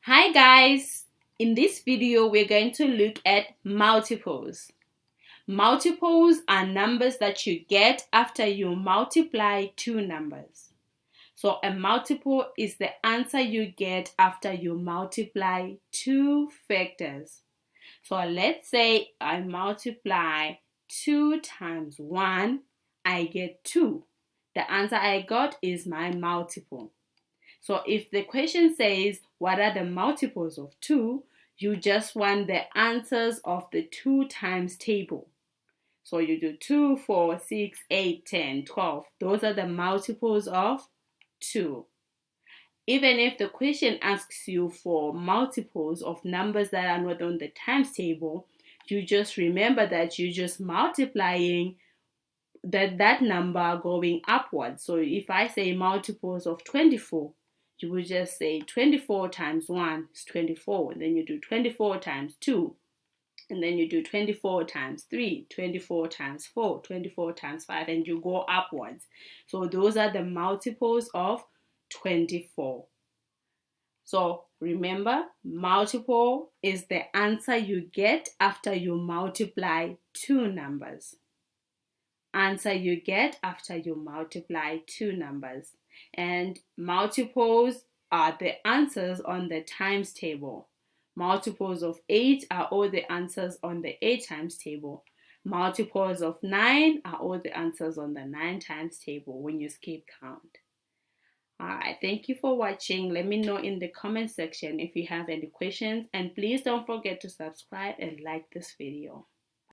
Hi guys! In this video, we're going to look at multiples. Multiples are numbers that you get after you multiply two numbers. So a multiple is the answer you get after you multiply two factors. So let's say I multiply 2 times 1, I get 2. The answer I got is my multiple. So if the question says, what are the multiples of 2? You just want the answers of the 2 times table. So you do 2, 4, 6, 8, 10, 12. Those are the multiples of 2. Even if the question asks you for multiples of numbers that are not on the times table, you just remember that you're just multiplying that number going upwards. So if I say multiples of 24, you would just say 24 times 1 is 24. And then you do 24 times 2. And then you do 24 times 3, 24 times 4, 24 times 5, and you go upwards. So those are the multiples of 24. So remember, multiple is the answer you get after you multiply two numbers. Answer you get after you multiply two numbers. And multiples are the answers on the times table. Multiples of 8 are all the answers on the 8 times table. Multiples of 9 are all the answers on the 9 times table when you skip count. Alright, thank you for watching. Let me know in the comment section if you have any questions, and please don't forget to subscribe and like this video.